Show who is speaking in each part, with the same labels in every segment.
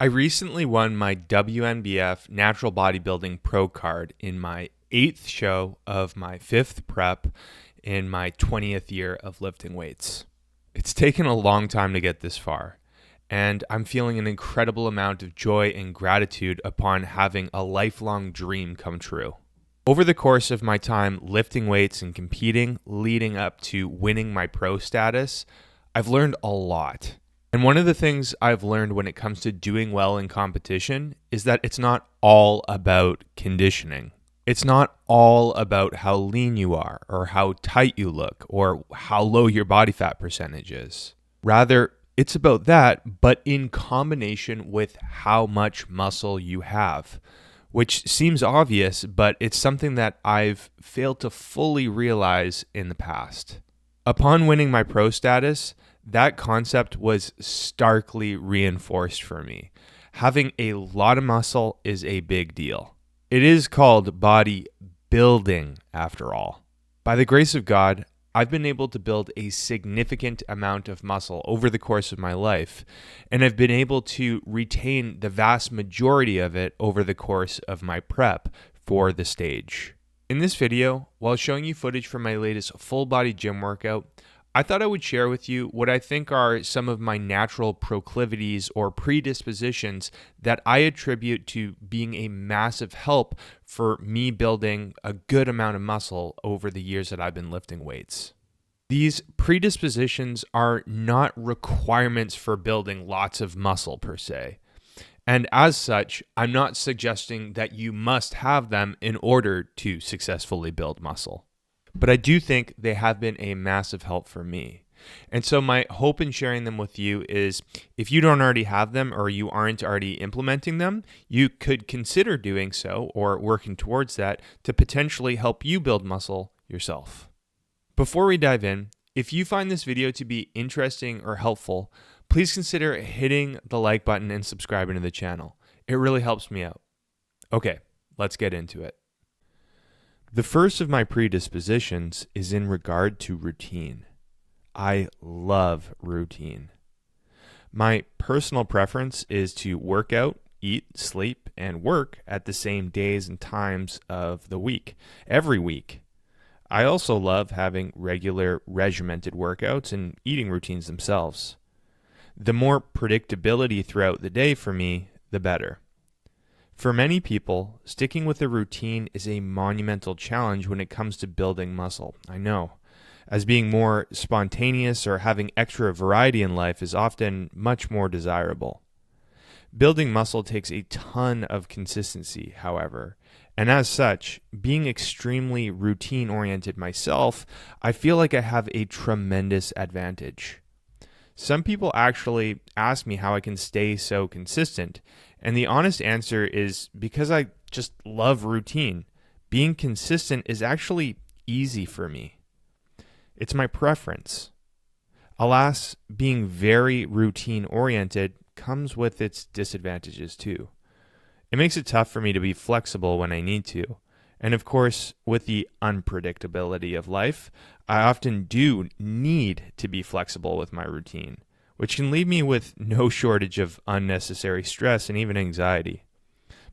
Speaker 1: I recently won my WNBF Natural Bodybuilding Pro card in my 8th show of my 5th prep in my 20th year of lifting weights. It's taken a long time to get this far, and I'm feeling an incredible amount of joy and gratitude upon having a lifelong dream come true. Over the course of my time lifting weights and competing, leading up to winning my pro status, I've learned a lot. And one of the things I've learned when it comes to doing well in competition is that it's not all about conditioning. It's not all about how lean you are or how tight you look or how low your body fat percentage is. Rather, it's about that, but in combination with how much muscle you have, which seems obvious, but it's something that I've failed to fully realize in the past. Upon winning my pro status, that concept was starkly reinforced for me. Having a lot of muscle is a big deal. It is called body building, after all. By the grace of God, I've been able to build a significant amount of muscle over the course of my life, and I've been able to retain the vast majority of it over the course of my prep for the stage. In this video, while showing you footage from my latest full body gym workout, I thought I would share with you what I think are some of my natural proclivities or predispositions that I attribute to being a massive help for me building a good amount of muscle over the years that I've been lifting weights. These predispositions are not requirements for building lots of muscle per se. And as such, I'm not suggesting that you must have them in order to successfully build muscle. But I do think they have been a massive help for me. And so my hope in sharing them with you is if you don't already have them or you aren't already implementing them, you could consider doing so or working towards that to potentially help you build muscle yourself. Before we dive in, if you find this video to be interesting or helpful, please consider hitting the like button and subscribing to the channel. It really helps me out. Okay, let's get into it. The first of my predispositions is in regard to routine. I love routine. My personal preference is to work out, eat, sleep, and work at the same days and times of the week, every week. I also love having regular regimented workouts and eating routines themselves. The more predictability throughout the day for me, the better. For many people, sticking with a routine is a monumental challenge when it comes to building muscle. I know, as being more spontaneous or having extra variety in life is often much more desirable. Building muscle takes a ton of consistency, however, and as such, being extremely routine-oriented myself, I feel like I have a tremendous advantage. Some people actually ask me how I can stay so consistent, and the honest answer is because I just love routine. Being consistent is actually easy for me. It's my preference. Alas, being very routine-oriented comes with its disadvantages too. It makes it tough for me to be flexible when I need to. And of course, with the unpredictability of life, I often do need to be flexible with my routine, which can leave me with no shortage of unnecessary stress and even anxiety.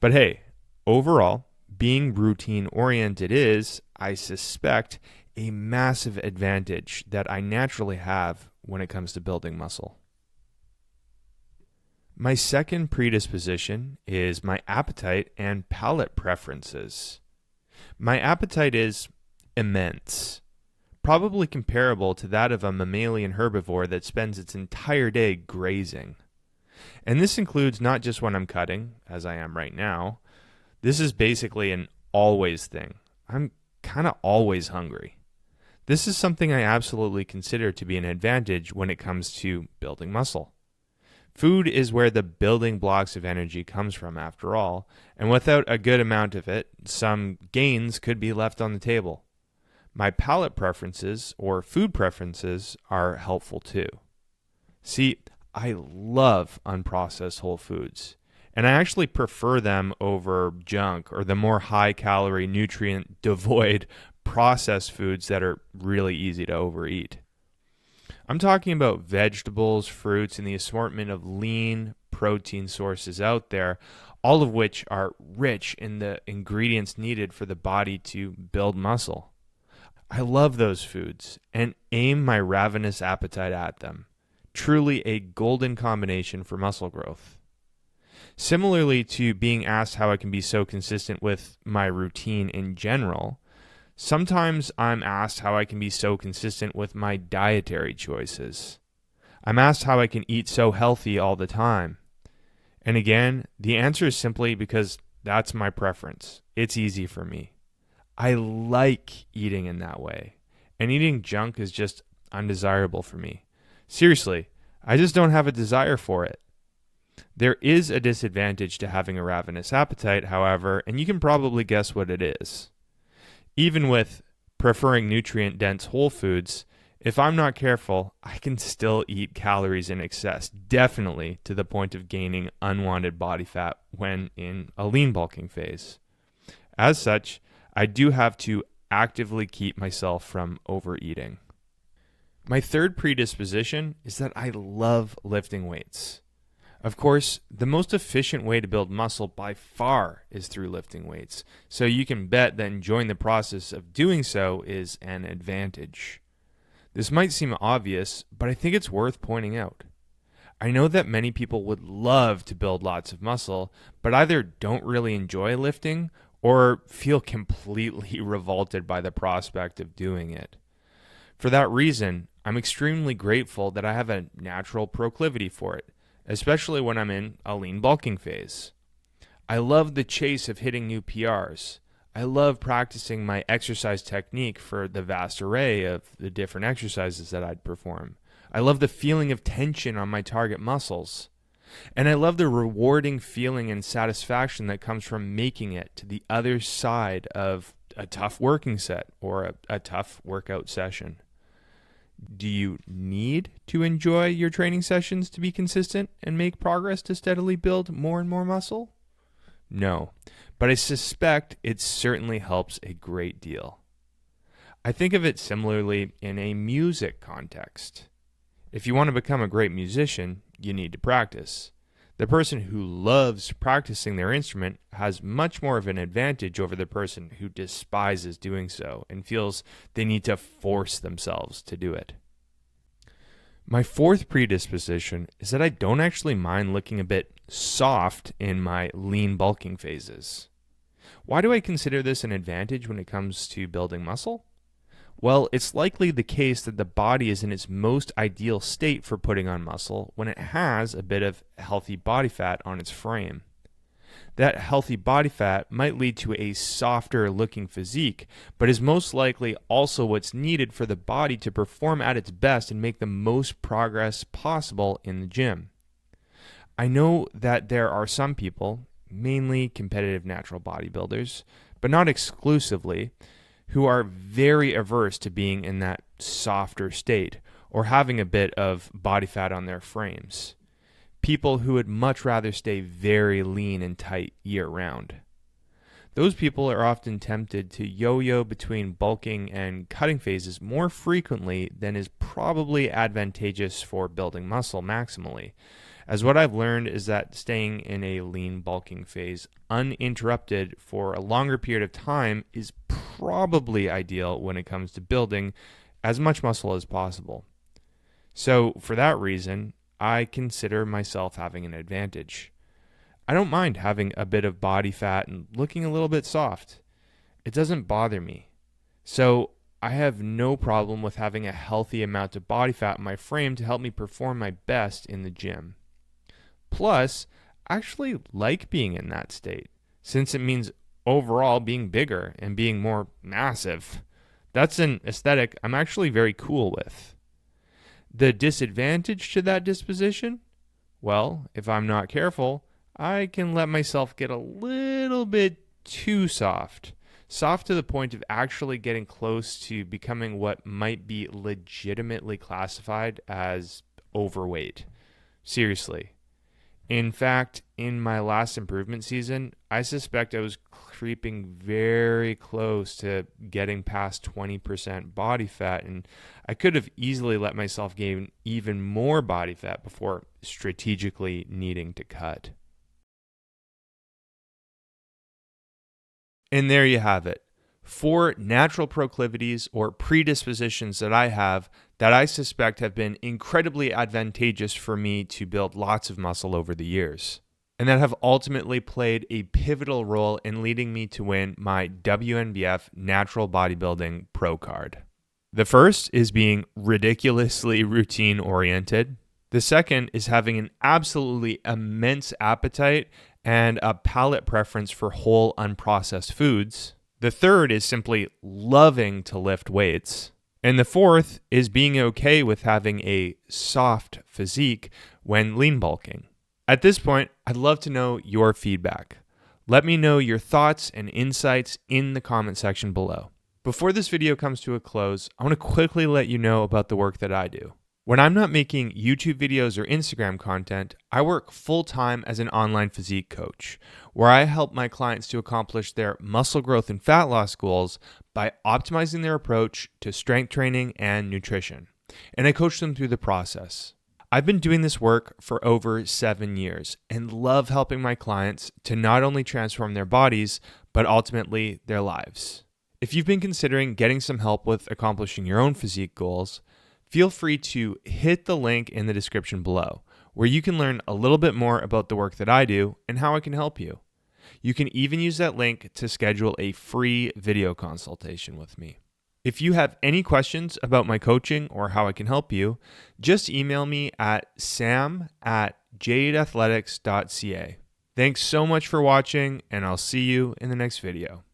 Speaker 1: But hey, overall, being routine-oriented is, I suspect, a massive advantage that I naturally have when it comes to building muscle. My second predisposition is my appetite and palate preferences. My appetite is immense, probably comparable to that of a mammalian herbivore that spends its entire day grazing. And this includes not just when I'm cutting, as I am right now. This is basically an always thing. I'm kind of always hungry. This is something I absolutely consider to be an advantage when it comes to building muscle. Food is where the building blocks of energy comes from, after all, and without a good amount of it, some gains could be left on the table. My palate preferences, or food preferences, are helpful too. See, I love unprocessed whole foods, and I actually prefer them over junk or the more high-calorie, nutrient-devoid processed foods that are really easy to overeat. I'm talking about vegetables, fruits, and the assortment of lean, protein sources out there, all of which are rich in the ingredients needed for the body to build muscle. I love those foods and aim my ravenous appetite at them. Truly a golden combination for muscle growth. Similarly to being asked how I can be so consistent with my routine in general, sometimes I'm asked how I can be so consistent with my dietary choices. I'm asked how I can eat so healthy all the time. And again, the answer is simply because that's my preference. It's easy for me. I like eating in that way. And eating junk is just undesirable for me. Seriously, I just don't have a desire for it. There is a disadvantage to having a ravenous appetite, however, and you can probably guess what it is. Even with preferring nutrient-dense whole foods, if I'm not careful, I can still eat calories in excess, definitely to the point of gaining unwanted body fat when in a lean bulking phase. As such, I do have to actively keep myself from overeating. My third predisposition is that I love lifting weights. Of course, the most efficient way to build muscle by far is through lifting weights, so you can bet that enjoying the process of doing so is an advantage. This might seem obvious, but I think it's worth pointing out. I know that many people would love to build lots of muscle, but either don't really enjoy lifting or feel completely revolted by the prospect of doing it. For that reason, I'm extremely grateful that I have a natural proclivity for it, especially when I'm in a lean bulking phase. I love the chase of hitting new PRs. I love practicing my exercise technique for the vast array of the different exercises that I'd perform. I love the feeling of tension on my target muscles. And I love the rewarding feeling and satisfaction that comes from making it to the other side of a tough working set or a tough workout session. Do you need to enjoy your training sessions to be consistent and make progress to steadily build more and more muscle? No, but I suspect it certainly helps a great deal. I think of it similarly in a music context. If you want to become a great musician, you need to practice. The person who loves practicing their instrument has much more of an advantage over the person who despises doing so and feels they need to force themselves to do it. My fourth predisposition is that I don't actually mind looking a bit soft in my lean bulking phases. Why do I consider this an advantage when it comes to building muscle? Well, it's likely the case that the body is in its most ideal state for putting on muscle when it has a bit of healthy body fat on its frame. That healthy body fat might lead to a softer looking physique, but is most likely also what's needed for the body to perform at its best and make the most progress possible in the gym. I know that there are some people, mainly competitive natural bodybuilders, but not exclusively, who are very averse to being in that softer state or having a bit of body fat on their frames. People who would much rather stay very lean and tight year-round. Those people are often tempted to yo-yo between bulking and cutting phases more frequently than is probably advantageous for building muscle maximally, as what I've learned is that staying in a lean bulking phase uninterrupted for a longer period of time is probably ideal when it comes to building as much muscle as possible. So for that reason, I consider myself having an advantage. I don't mind having a bit of body fat and looking a little bit soft. It doesn't bother me. So I have no problem with having a healthy amount of body fat in my frame to help me perform my best in the gym. Plus, I actually like being in that state, since it means overall being bigger and being more massive. That's an aesthetic I'm actually very cool with. The disadvantage to that disposition? Well, if I'm not careful, I can let myself get a little bit too soft. Soft to the point of actually getting close to becoming what might be legitimately classified as overweight. Seriously. In fact, in my last improvement season, I suspect I was creeping very close to getting past 20% body fat, and I could have easily let myself gain even more body fat before strategically needing to cut. And there you have it. 4 natural proclivities or predispositions that I have that I suspect have been incredibly advantageous for me to build lots of muscle over the years, and that have ultimately played a pivotal role in leading me to win my WNBF Natural Bodybuilding Pro Card. The first is being ridiculously routine oriented. The second is having an absolutely immense appetite and a palate preference for whole unprocessed foods. The third is simply loving to lift weights. And the fourth is being okay with having a soft physique when lean bulking. At this point, I'd love to know your feedback. Let me know your thoughts and insights in the comment section below. Before this video comes to a close, I want to quickly let you know about the work that I do. When I'm not making YouTube videos or Instagram content, I work full-time as an online physique coach, where I help my clients to accomplish their muscle growth and fat loss goals by optimizing their approach to strength training and nutrition. And I coach them through the process. I've been doing this work for over 7 years and love helping my clients to not only transform their bodies, but ultimately their lives. If you've been considering getting some help with accomplishing your own physique goals, feel free to hit the link in the description below, where you can learn a little bit more about the work that I do and how I can help you. You can even use that link to schedule a free video consultation with me. If you have any questions about my coaching or how I can help you, just email me at sam@jadeathletics.ca. Thanks so much for watching, and I'll see you in the next video.